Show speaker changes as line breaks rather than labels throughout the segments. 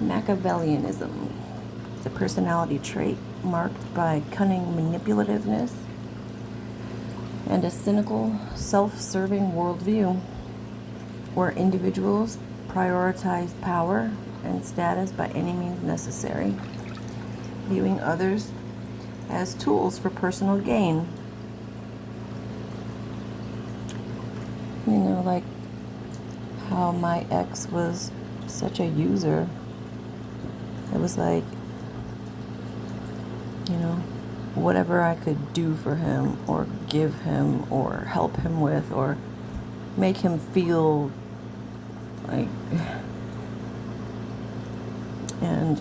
Machiavellianism is a personality trait marked by cunning manipulativeness and a cynical, self-serving worldview where individuals prioritize power and status by any means necessary, viewing others as tools for personal gain. You know, like how my ex was such a user. It was like, you know, whatever I could do for him or give him or help him with or make him feel like, and,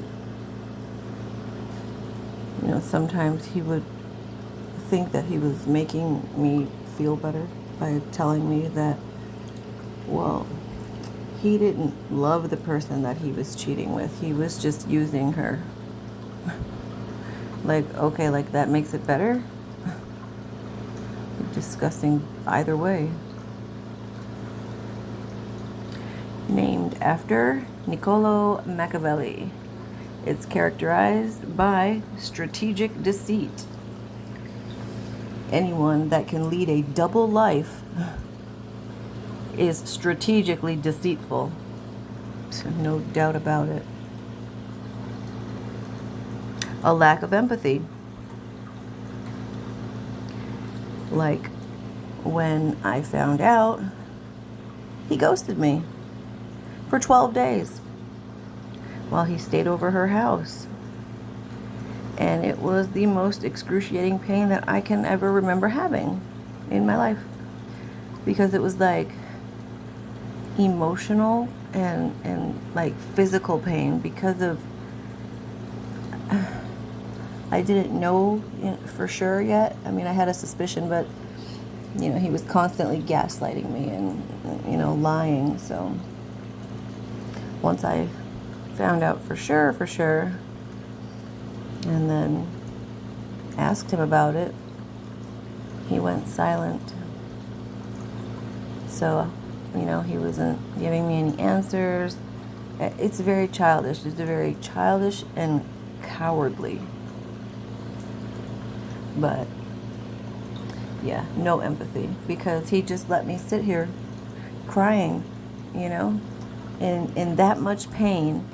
you know, sometimes he would think that he was making me feel better by telling me that, well, he didn't love the person that he was cheating with. He was just using her. Like, okay, like that makes it better? Disgusting either way. Named after Niccolo Machiavelli. It's characterized by strategic deceit. Anyone that can lead a double life is strategically deceitful. No doubt about it. A lack of empathy. Like when I found out, he ghosted me for 12 days while he stayed over her house. And it was the most excruciating pain that I can ever remember having in my life. Because it was like emotional and like physical pain because of, I didn't know for sure yet. I mean, I had a suspicion, but, you know, he was constantly gaslighting me and, you know, lying. So once I found out for sure, and then asked him about it, he went silent. So, you know, he wasn't giving me any answers. It's very childish. It's very childish and cowardly. But, yeah, no empathy. Because he just let me sit here crying, you know, in that much pain.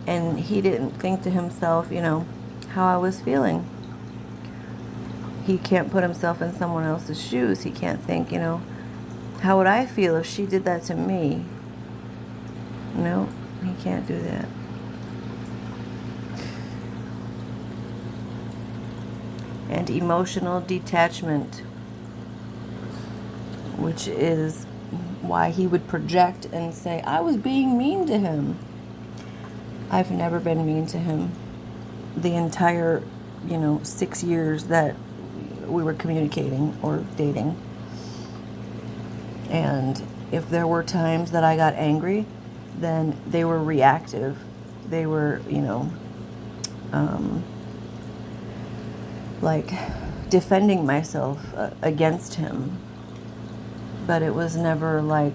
And he didn't think to himself, you know, how I was feeling. He can't put himself in someone else's shoes. He can't think, you know, how would I feel if she did that to me? No, he can't do that. And emotional detachment, which is why he would project and say, I was being mean to him. I've never been mean to him. The entire, 6 years that we were communicating or dating. And if there were times that I got angry, then they were reactive. They were, like defending myself against him. But it was never like,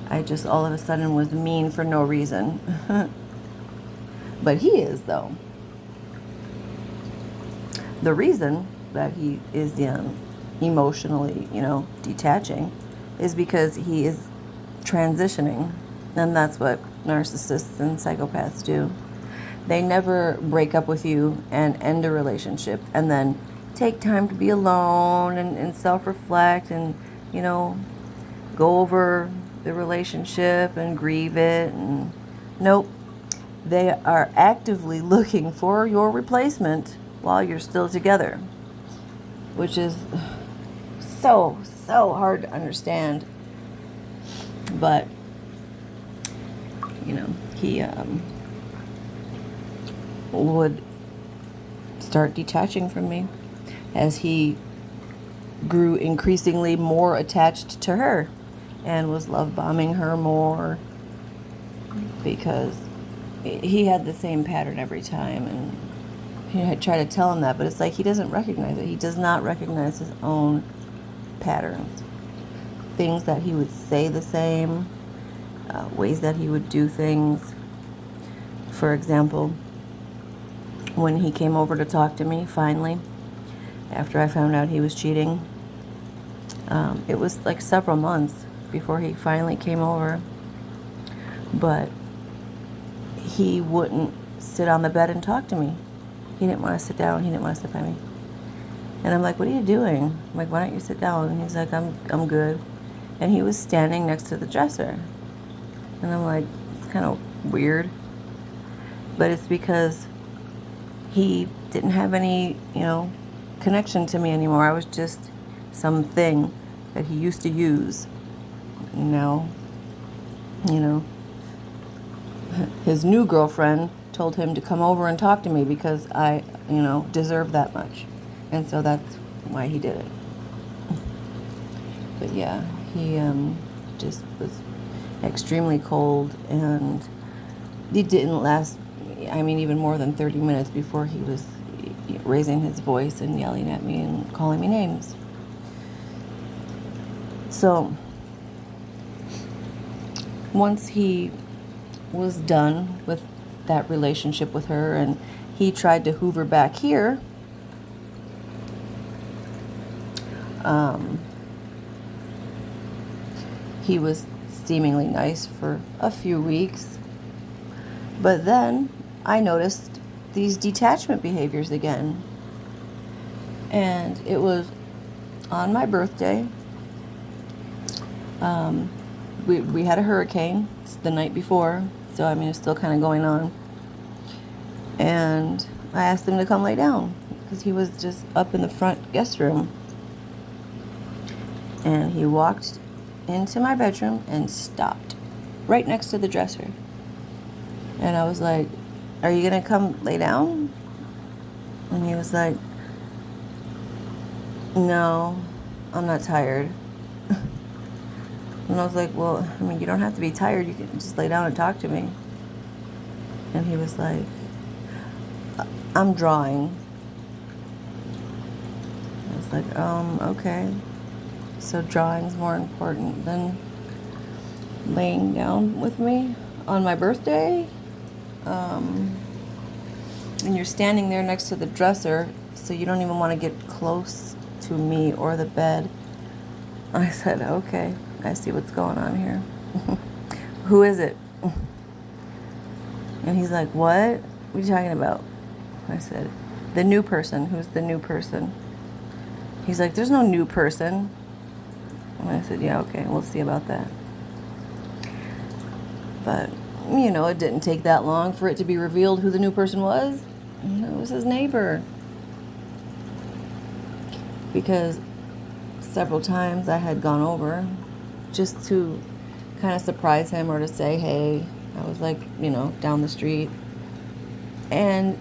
I just all of a sudden was mean for no reason. But he is, though. The reason that he is emotionally, detaching is because he is transitioning. And that's what narcissists and psychopaths do. They never break up with you and end a relationship and then take time to be alone and self-reflect and, go over the relationship and grieve it. And nope. They are actively looking for your replacement while you're still together, which is so hard to understand. But, he would start detaching from me as he grew increasingly more attached to her and was love bombing her more, because he had the same pattern every time. And I tried to tell him that, but it's like he doesn't recognize it. He does not recognize his own patterns. Things that he would say the same, ways that he would do things. For example, when he came over to talk to me, finally, after I found out he was cheating, it was like several months before he finally came over, but he wouldn't sit on the bed and talk to me. He didn't want to sit down. He didn't want to sit by me. And I'm like, what are you doing? I'm like, why don't you sit down? And he's like, I'm good. And he was standing next to the dresser. And I'm like, it's kind of weird. But it's because he didn't have any, connection to me anymore. I was just something that he used to use. Now, his new girlfriend told him to come over and talk to me because I, deserve that much. And so that's why he did it. But yeah, he just was extremely cold, and it didn't last, even more than 30 minutes before he was raising his voice and yelling at me and calling me names. So once he was done with that relationship with her and he tried to hoover back here, he was seemingly nice for a few weeks, but then I noticed these detachment behaviors again. And it was on my birthday. We had a hurricane the night before, so it's still kind of going on. And I asked him to come lay down because he was just up in the front guest room. And he walked into my bedroom and stopped right next to the dresser. And I was like, are you going to come lay down? And he was like, no, I'm not tired. And I was like, well, you don't have to be tired. You can just lay down and talk to me. And he was like, I'm drawing. I was like, okay. So drawing's more important than laying down with me on my birthday? And you're standing there next to the dresser, so you don't even want to get close to me or the bed. I said, okay, I see what's going on here. Who is it? And he's like, what? What are you talking about? I said, the new person. Who's the new person? He's like, there's no new person. And I said, yeah, okay, we'll see about that. But, it didn't take that long for it to be revealed who the new person was. It was his neighbor. Because several times I had gone over just to kind of surprise him or to say, hey, I was like, down the street. And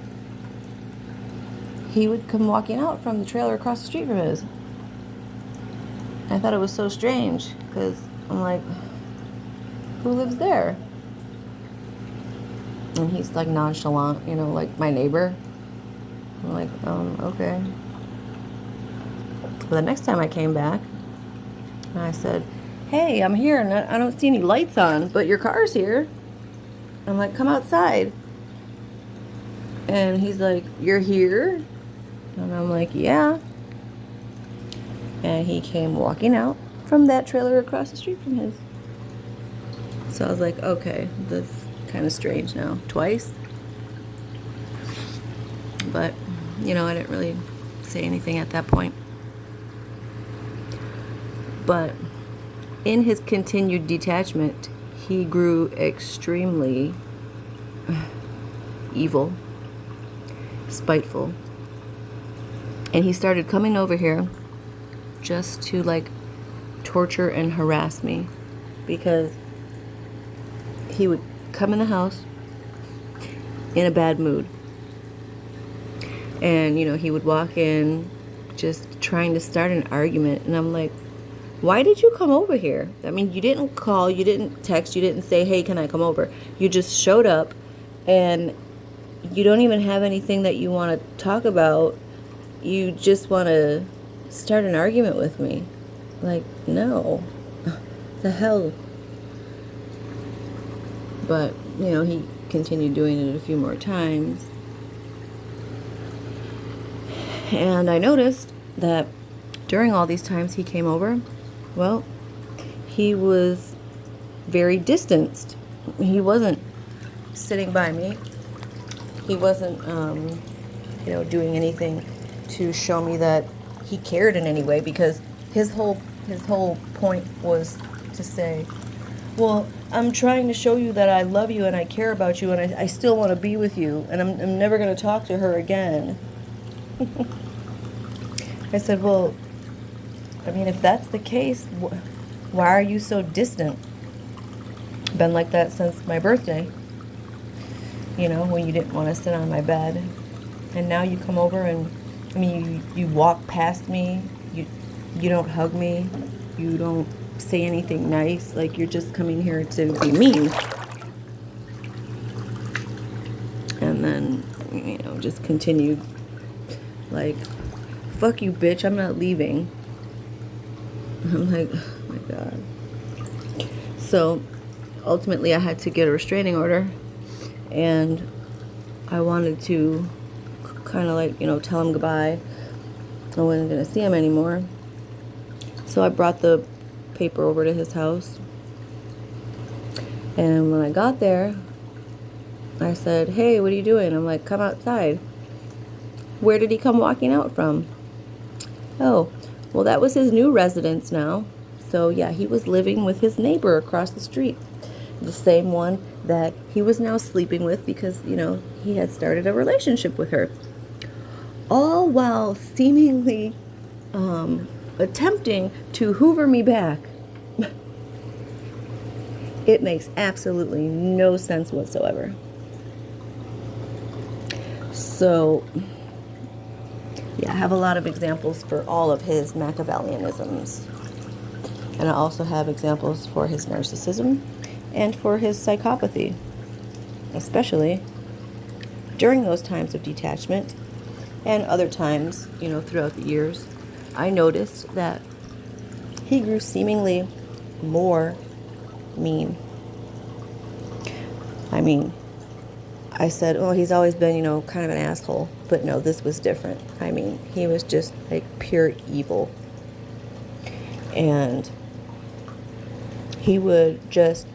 he would come walking out from the trailer across the street from his. I thought it was so strange because I'm like, who lives there? And he's like nonchalant, like my neighbor. I'm like, okay. But the next time I came back, I said, hey, I'm here and I don't see any lights on, but your car's here. I'm like, come outside. And he's like, you're here? And I'm like, yeah. And he came walking out from that trailer across the street from his. So I was like, okay, that's kind of strange now. Twice. But, I didn't really say anything at that point. But in his continued detachment, he grew extremely evil, spiteful. And he started coming over here just to torture and harass me, because he would come in the house in a bad mood. And, he would walk in just trying to start an argument. And I'm like, why did you come over here? You didn't call, you didn't text, you didn't say, hey, can I come over? You just showed up, and you don't even have anything that you want to talk about. You just want to start an argument with me. Like, no. The hell. But, he continued doing it a few more times. And I noticed that during all these times he came over, well, he was very distanced. He wasn't sitting by me. He wasn't, doing anything to show me that he cared in any way, because his whole point was to say, well, I'm trying to show you that I love you and I care about you and I still want to be with you, and I'm never going to talk to her again. I said, well, I mean, if that's the case, why are you so distant? Been like that since my birthday. When you didn't want to sit on my bed. And now you come over and, you walk past me. You don't hug me. You don't say anything nice. Like, you're just coming here to be mean. And then, just continued, like, fuck you, bitch, I'm not leaving. I'm like, oh my God. So, ultimately, I had to get a restraining order. And I wanted to kind of like, tell him goodbye. I wasn't going to see him anymore. So I brought the paper over to his house. And when I got there, I said, hey, what are you doing? I'm like, come outside. Where did he come walking out from? Oh, well, that was his new residence now. So yeah, he was living with his neighbor across the street. The same one that he was now sleeping with because, he had started a relationship with her. All while seemingly attempting to hoover me back. It makes absolutely no sense whatsoever. So, yeah, I have a lot of examples for all of his Machiavellianisms. And I also have examples for his narcissism and for his psychopathy, especially during those times of detachment and other times, throughout the years. I noticed that he grew seemingly more mean. I said, oh, he's always been, kind of an asshole. But no, this was different. He was just like pure evil. And he would just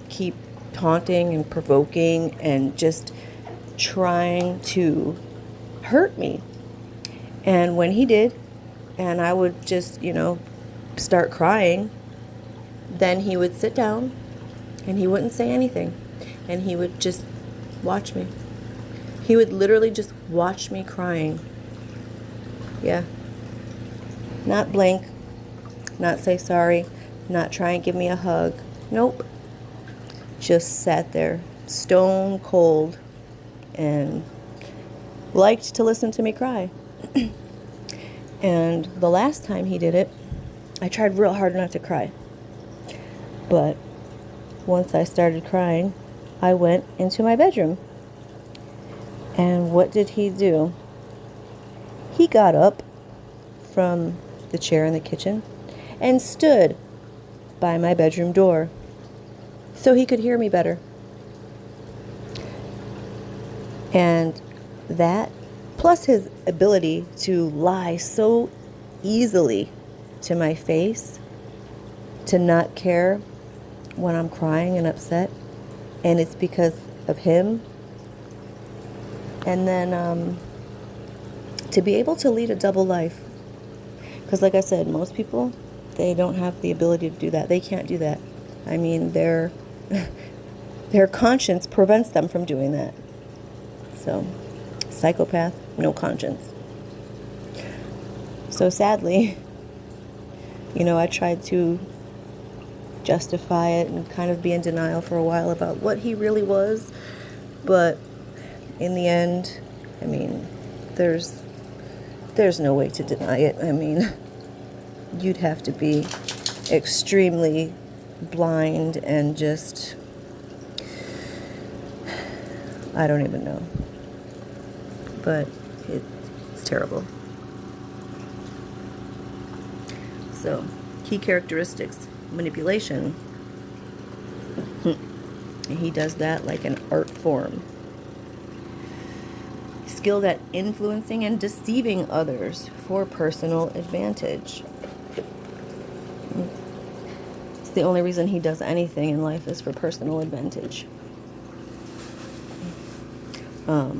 keep taunting and provoking and just trying to hurt me. And when he did, and I would just, start crying, then he would sit down and he wouldn't say anything. And he would just watch me. He would literally just watch me crying. Yeah. Not blink, not say sorry, not try and give me a hug. Nope. Just sat there, stone cold, and liked to listen to me cry. And the last time he did it, I tried real hard not to cry. But once I started crying, I went into my bedroom. And what did he do? He got up from the chair in the kitchen and stood by my bedroom door so he could hear me better. And that, plus his ability to lie so easily to my face, to not care when I'm crying and upset, and it's because of him. And then to be able to lead a double life. Because like I said, most people, they don't have the ability to do that. They can't do that. Their conscience prevents them from doing that. So, psychopath, no conscience. So sadly, I tried to justify it and kind of be in denial for a while about what he really was. But in the end, there's no way to deny it. You'd have to be extremely blind and just, I don't even know. But it's terrible. So, key characteristics: manipulation. He does that like an art form. Skilled at influencing and deceiving others for personal advantage. It's the only reason he does anything in life is for personal advantage. I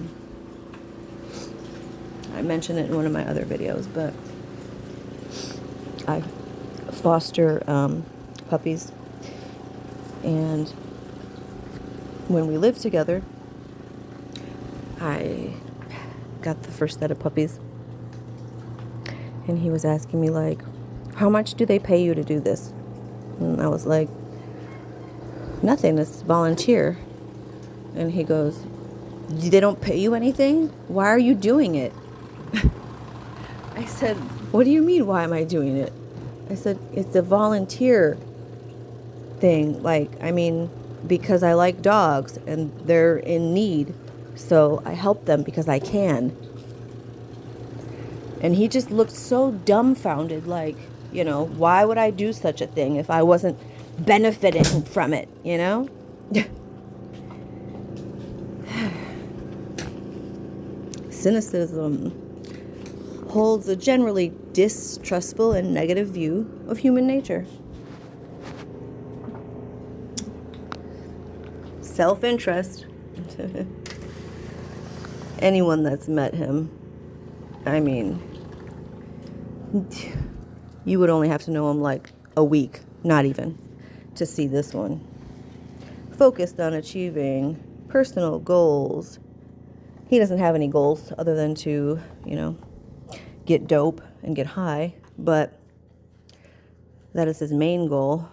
mentioned it in one of my other videos, but I foster puppies, and when we lived together, I got the first set of puppies, and he was asking me like, how much do they pay you to do this? And I was like, nothing, it's volunteer. And he goes, they don't pay you anything? Why are you doing it? I said, what do you mean, why am I doing it? I said, it's a volunteer thing. Like, I mean, because I like dogs and they're in need. So I help them because I can. And he just looked so dumbfounded, like, you know, why would I do such a thing if I wasn't benefiting from it, you know? Cynicism holds a generally distrustful and negative view of human nature. Self-interest. Anyone that's met him, I mean, you would only have to know him like a week, not even, to see this one. Focused on achieving personal goals. He doesn't have any goals other than to, you know, get dope and get high, but that is his main goal.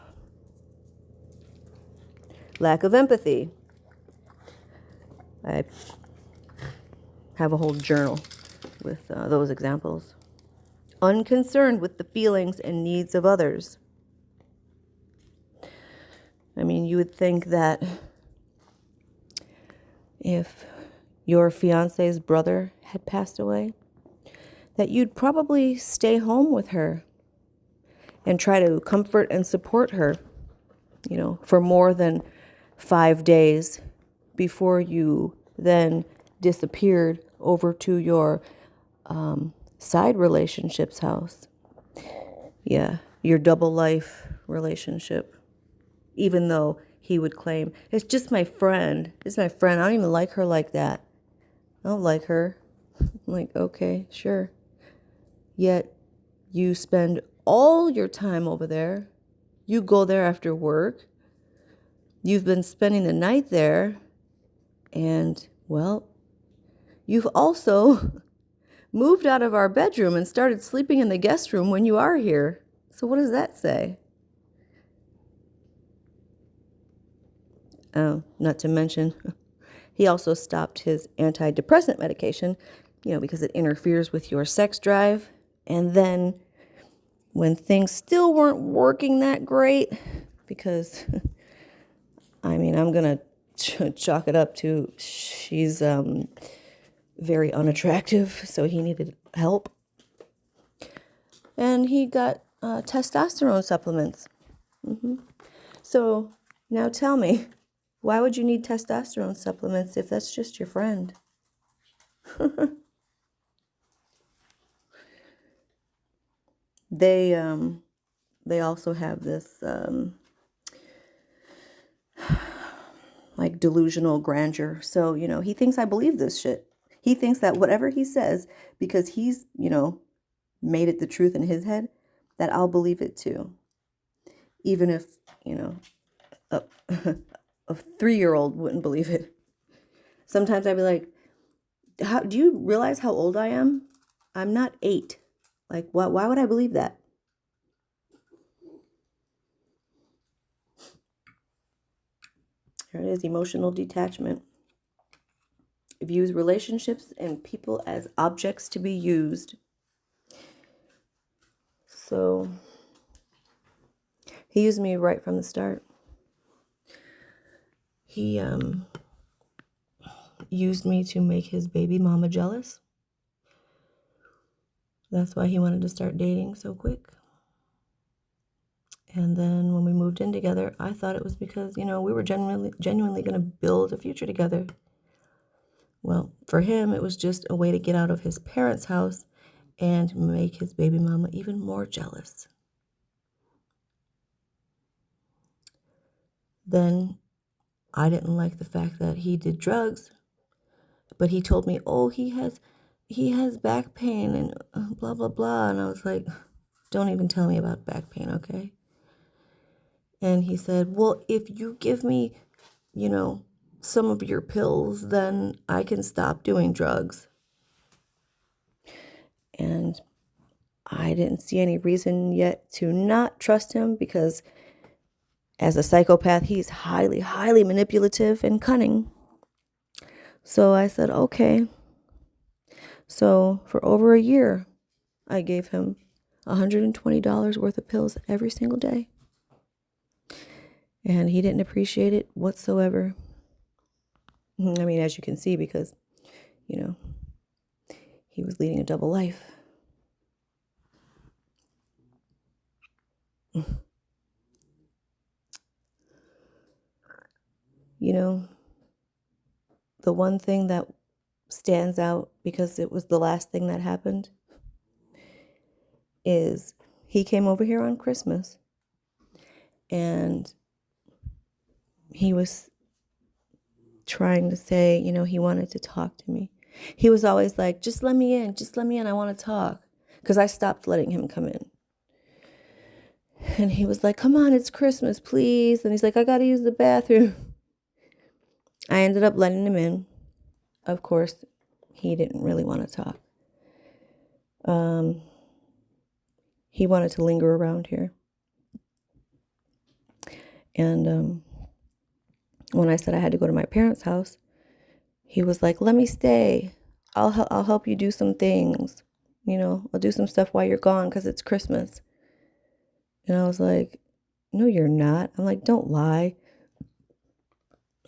Lack of empathy. I have a whole journal with those examples. Unconcerned with the feelings and needs of others. I mean, you would think that if your fiance's brother had passed away, that you'd probably stay home with her and try to comfort and support her, you know, for more than 5 days before you then disappeared over to your side relationship's house. Yeah, your double life relationship. Even though he would claim, it's just my friend. It's my friend. I don't even like her like that. I don't like her. I'm like, okay, sure. Yet you spend all your time over there. You go there after work. You've been spending the night there. And, well, you've also moved out of our bedroom and started sleeping in the guest room when you are here. So what does that say? Oh, not to mention, he also stopped his antidepressant medication, you know, because it interferes with your sex drive. And then when things still weren't working that great, because, I mean, I'm going to chalk it up to she's very unattractive, so he needed help. And he got testosterone supplements. So now tell me, why would you need testosterone supplements if that's just your friend? They also have this like delusional grandeur. So, you know, he thinks I believe this shit. He thinks that whatever he says, because he's, you know, made it the truth in his head, that I'll believe it too. Even if, you know, a 3-year-old wouldn't believe it. Sometimes I'd be like, do you realize how old I am? I'm not 8. Like, why would I believe that? Here it is, emotional detachment. Views relationships and people as objects to be used. So, he used me right from the start. He used me to make his baby mama jealous. That's why he wanted to start dating so quick. And then when we moved in together, I thought it was because, we were genuinely going to build a future together. Well, for him, it was just a way to get out of his parents' house and make his baby mama even more jealous. Then I didn't like the fact that he did drugs, but he told me, oh, he has back pain and blah, blah, blah. And I was like, don't even tell me about back pain, okay? And he said, well, if you give me, some of your pills, then I can stop doing drugs. And I didn't see any reason yet to not trust him because as a psychopath, he's highly, highly manipulative and cunning. So I said, okay. So for over a year, I gave him $120 worth of pills every single day. And he didn't appreciate it whatsoever. I mean, as you can see, because, he was leading a double life. The one thing that stands out, because it was the last thing that happened, is he came over here on Christmas and he was trying to say, he wanted to talk to me. He was always like, just let me in, I want to talk, because I stopped letting him come in. And he was like, come on, it's Christmas, please. And he's like, I got to use the bathroom. I ended up letting him in. Of course, he didn't really want to talk. He wanted to linger around here. And when I said I had to go to my parents' house, he was like, let me stay. I'll help you do some things. I'll do some stuff while you're gone because it's Christmas. And I was like, no, you're not. I'm like, don't lie.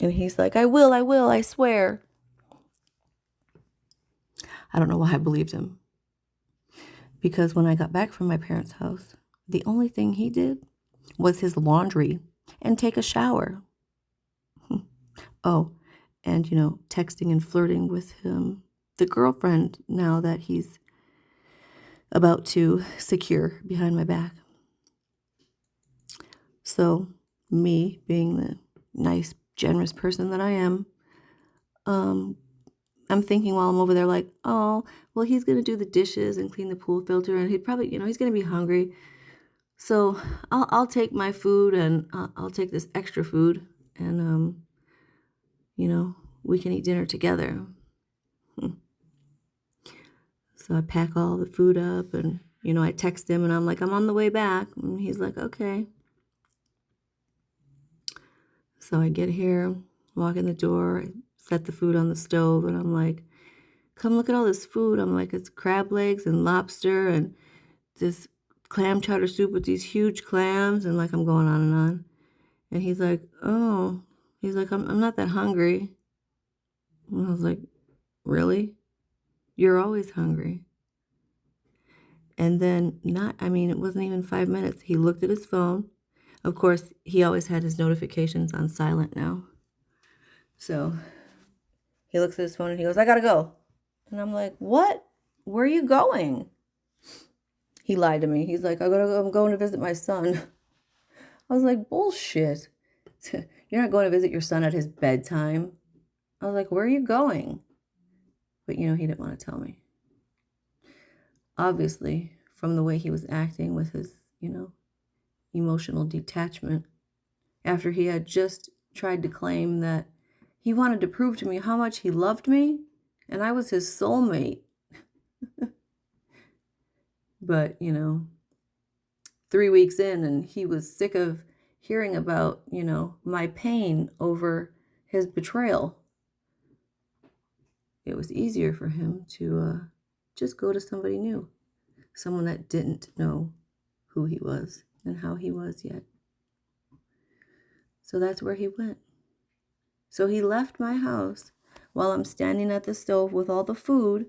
And he's like, I will, I swear. I don't know why I believed him. Because when I got back from my parents' house, the only thing he did was his laundry and take a shower. Oh, and, texting and flirting with him, the girlfriend now that he's about to secure behind my back. So me being the nice, generous person that I am, I'm thinking while I'm over there like, oh, well, he's going to do the dishes and clean the pool filter, and he'd probably, he's going to be hungry. So I'll take my food and I'll take this extra food and, we can eat dinner together. So I pack all the food up and, I text him and I'm like, I'm on the way back. And he's like, okay. So I get here, walk in the door, set the food on the stove, and I'm like, come look at all this food. I'm like, it's crab legs and lobster and this clam chowder soup with these huge clams, and like I'm going on and on. And he's like, oh, he's like, I'm not that hungry. And I was like, really? You're always hungry. And then it wasn't even 5 minutes. He looked at his phone. Of course, he always had his notifications on silent now. So he looks at his phone and he goes, I gotta go. And I'm like, what? Where are you going? He lied to me. He's like, I'm going to visit my son. I was like, bullshit. You're not going to visit your son at his bedtime. I was like, where are you going? But, he didn't want to tell me. Obviously, from the way he was acting with his, emotional detachment, after he had just tried to claim that he wanted to prove to me how much he loved me and I was his soulmate. But, 3 weeks in and he was sick of hearing about, my pain over his betrayal. It was easier for him to just go to somebody new, someone that didn't know who he was and how he was yet. So that's where he went. So he left my house while I'm standing at the stove with all the food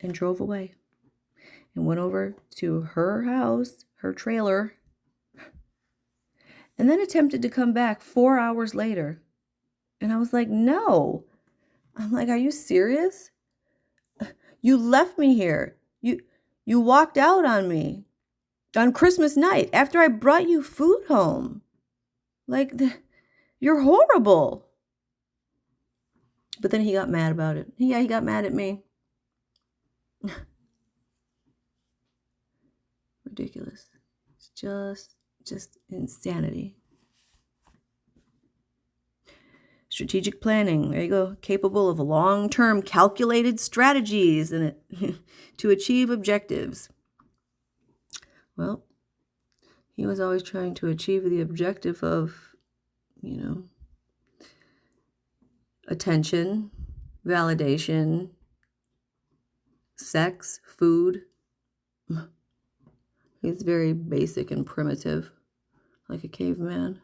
and drove away and went over to her house, her trailer, and then attempted to come back 4 hours later. And I was like, no. I'm like, are you serious? You left me here. You walked out on me on Christmas night after I brought you food home. Like, you're horrible. But then he got mad about it. Yeah, he got mad at me. Ridiculous. It's just insanity. Strategic planning. There you go. Capable of long-term calculated strategies and to achieve objectives. Well, he was always trying to achieve the objective of, attention, validation, sex, food. He's very basic and primitive, like a caveman.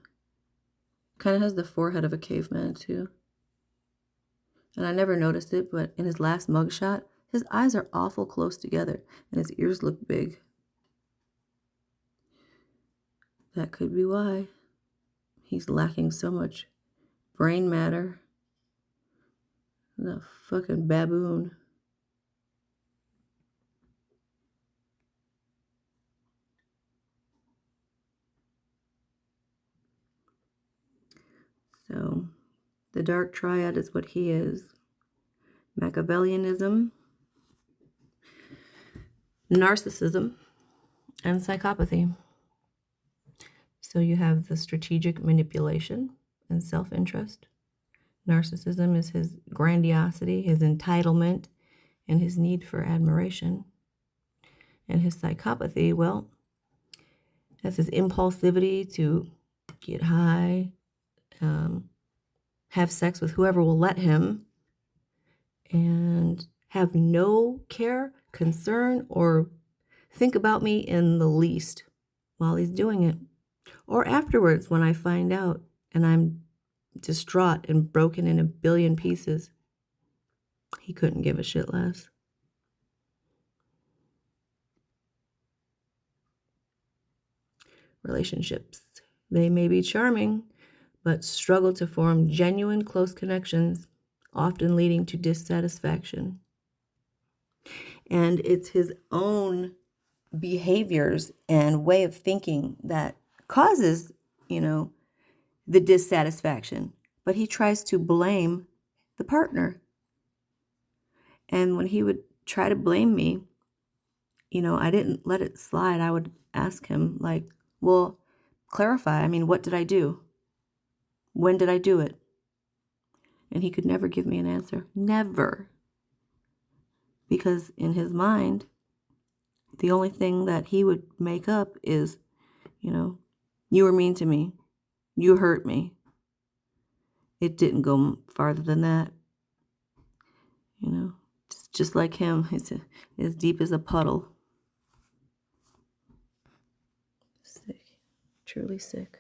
Kind of has the forehead of a caveman, too. And I never noticed it, but in his last mugshot, his eyes are awful close together, and his ears look big. That could be why he's lacking so much brain matter. The fucking baboon. So, the Dark Triad is what he is. Machiavellianism, narcissism, and psychopathy. So you have the strategic manipulation and self-interest. Narcissism is his grandiosity, his entitlement, and his need for admiration. And his psychopathy, well, that's his impulsivity to get high, have sex with whoever will let him, and have no care, concern, or think about me in the least while he's doing it. Or afterwards when I find out and I'm distraught and broken in a billion pieces. He couldn't give a shit less. Relationships. They may be charming, but struggle to form genuine close connections, often leading to dissatisfaction. And it's his own behaviors and way of thinking that causes, the dissatisfaction. But he tries to blame the partner. And when he would try to blame me, I didn't let it slide. I would ask him, like, well, clarify. I mean, what did I do? When did I do it? And he could never give me an answer. Never. Because in his mind, the only thing that he would make up is, you were mean to me. You hurt me. It didn't go farther than that. Just like him, it's as deep as a puddle. Sick. Truly sick.